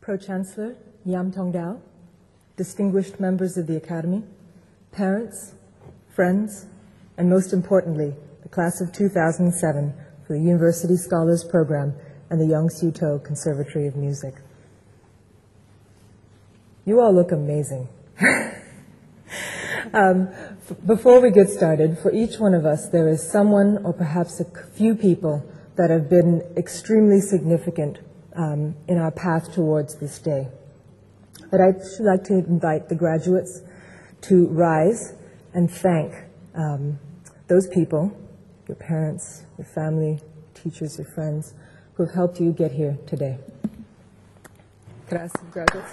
Pro-Chancellor Yam Tong Dao, distinguished members of the Academy, parents, friends, and most importantly, the class of 2007 for the University Scholars Program and the Young Siu To Conservatory of Music. You all look amazing. Before we get started, for each one of us, there is someone or perhaps a few people that have been extremely significant in our path towards this day. But I'd like to invite the graduates to rise and thank those people, your parents, your family, teachers, your friends, who have helped you get here today. Could I ask the graduates?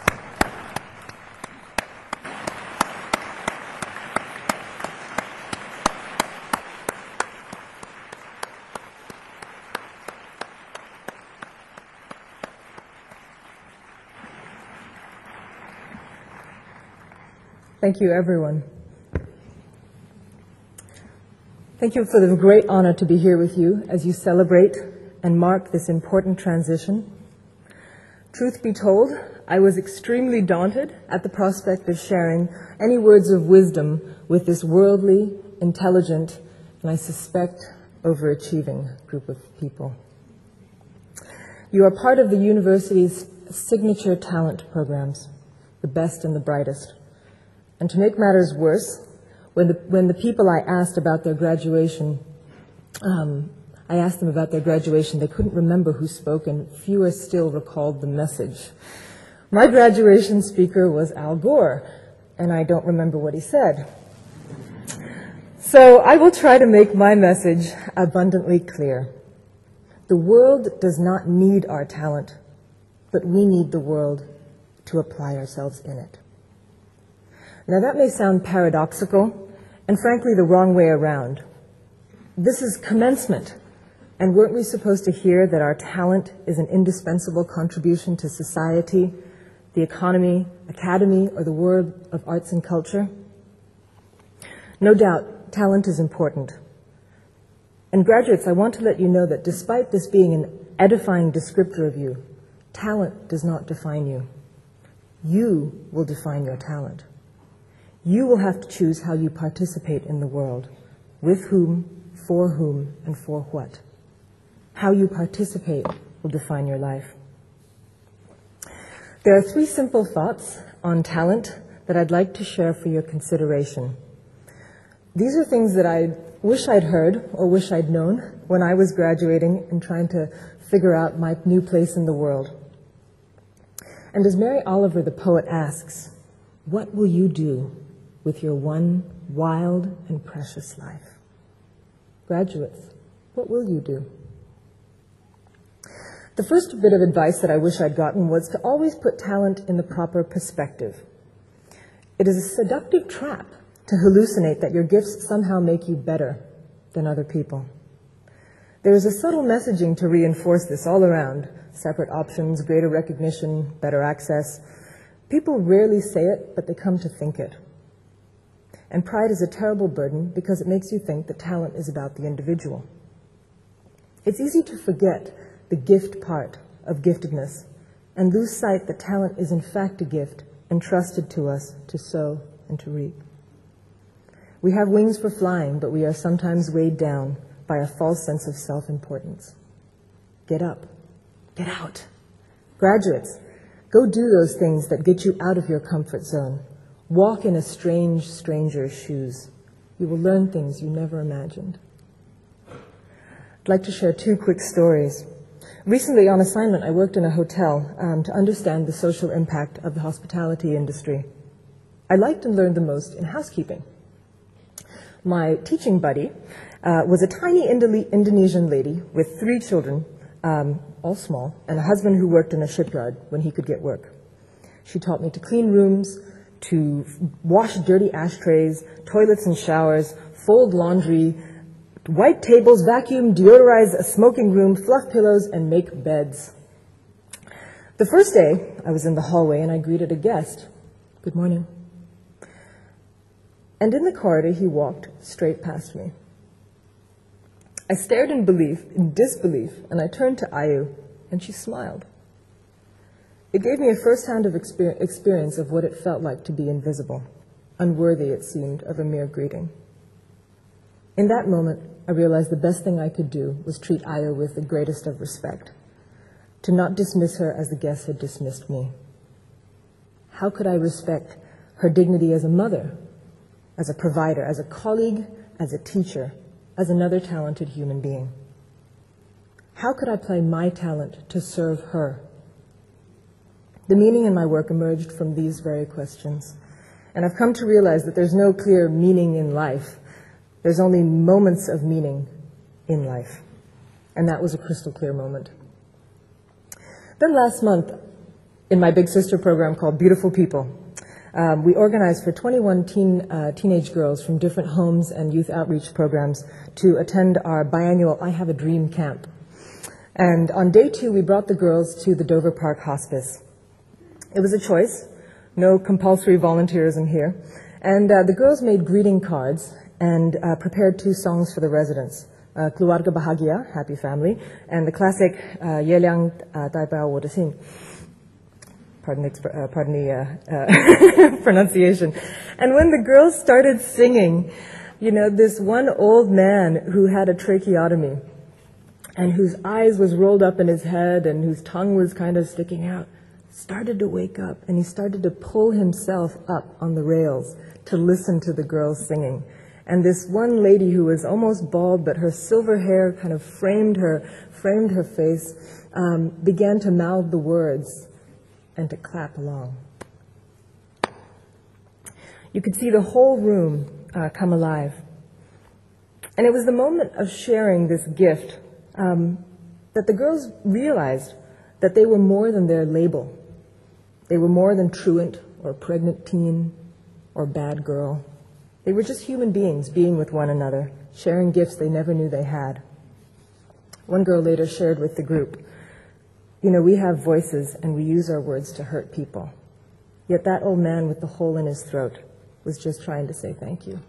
Thank you, everyone. Thank you for the great honor to be here with you as you celebrate and mark this important transition. Truth be told, I was extremely daunted at the prospect of sharing any words of wisdom with this worldly, intelligent, and I suspect overachieving group of people. You are part of the university's signature talent programs, the best and the brightest. And to make matters worse, when the people I asked about their graduation, they couldn't remember who spoke, and fewer still recalled the message. My graduation speaker was Al Gore, and I don't remember what he said. So I will try to make my message abundantly clear. The world does not need our talent, but we need the world to apply ourselves in it. Now that may sound paradoxical, and frankly the wrong way around. This is commencement, and weren't we supposed to hear that our talent is an indispensable contribution to society, the economy, academy, or the world of arts and culture? No doubt, talent is important. And graduates, I want to let you know that despite this being an edifying descriptor of you, talent does not define you. You will define your talent. You will have to choose how you participate in the world, with whom, and for what. How you participate will define your life. There are 3 simple thoughts on talent that I'd like to share for your consideration. These are things that I wish I'd heard or wish I'd known when I was graduating and trying to figure out my new place in the world. And as Mary Oliver, the poet, asks, what will you do with your one wild and precious life? Graduates, what will you do? The first bit of advice that I wish I'd gotten was to always put talent in the proper perspective. It is a seductive trap to hallucinate that your gifts somehow make you better than other people. There is a subtle messaging to reinforce this all around: separate options, greater recognition, better access. People rarely say it, but they come to think it. And pride is a terrible burden because it makes you think that talent is about the individual. It's easy to forget the gift part of giftedness and lose sight that talent is in fact a gift entrusted to us to sow and to reap. We have wings for flying, but we are sometimes weighed down by a false sense of self-importance. Get up. Get out. Graduates, go do those things that get you out of your comfort zone. Walk in a stranger's shoes. You will learn things you never imagined. I'd like to share 2 quick stories. Recently, on assignment, I worked in a hotel to understand the social impact of the hospitality industry. I liked and learned the most in housekeeping. My teaching buddy was a tiny Indonesian lady with 3 children, all small, and a husband who worked in a shipyard when he could get work. She taught me to clean rooms, to wash dirty ashtrays, toilets and showers, fold laundry, wipe tables, vacuum, deodorize a smoking room, fluff pillows, and make beds. The first day, I was in the hallway and I greeted a guest. Good morning. And in the corridor, he walked straight past me. I stared in disbelief, and I turned to Ayu, and she smiled. It gave me a first-hand experience of what it felt like to be invisible, unworthy, it seemed, of a mere greeting. In that moment, I realized the best thing I could do was treat Ayo with the greatest of respect, to not dismiss her as the guest had dismissed me. How could I respect her dignity as a mother, as a provider, as a colleague, as a teacher, as another talented human being? How could I play my talent to serve her? The meaning in my work emerged from these very questions. And I've come to realize that there's no clear meaning in life. There's only moments of meaning in life. And that was a crystal clear moment. Then last month, in my big sister program called Beautiful People, we organized for 21 teenage girls from different homes and youth outreach programs to attend our biannual I Have a Dream camp. And on day 2, we brought the girls to the Dover Park Hospice. It was a choice, no compulsory volunteerism here. And the girls made greeting cards and prepared 2 songs for the residents, Keluarga Bahagia, Happy Family, and the classic Ye Liang Dai Bao Wo De Xin. Pardon the pronunciation. And when the girls started singing, you know, this one old man who had a tracheotomy and whose eyes was rolled up in his head and whose tongue was kind of sticking out, started to wake up, and he started to pull himself up on the rails to listen to the girls singing. And this one lady who was almost bald, but her silver hair kind of framed her face, began to mouth the words and to clap along. You could see the whole room come alive. And it was the moment of sharing this gift that the girls realized that they were more than their label. They were more than truant or pregnant teen or bad girl. They were just human beings being with one another, sharing gifts they never knew they had. One girl later shared with the group, you know, we have voices and we use our words to hurt people. Yet that old man with the hole in his throat was just trying to say thank you.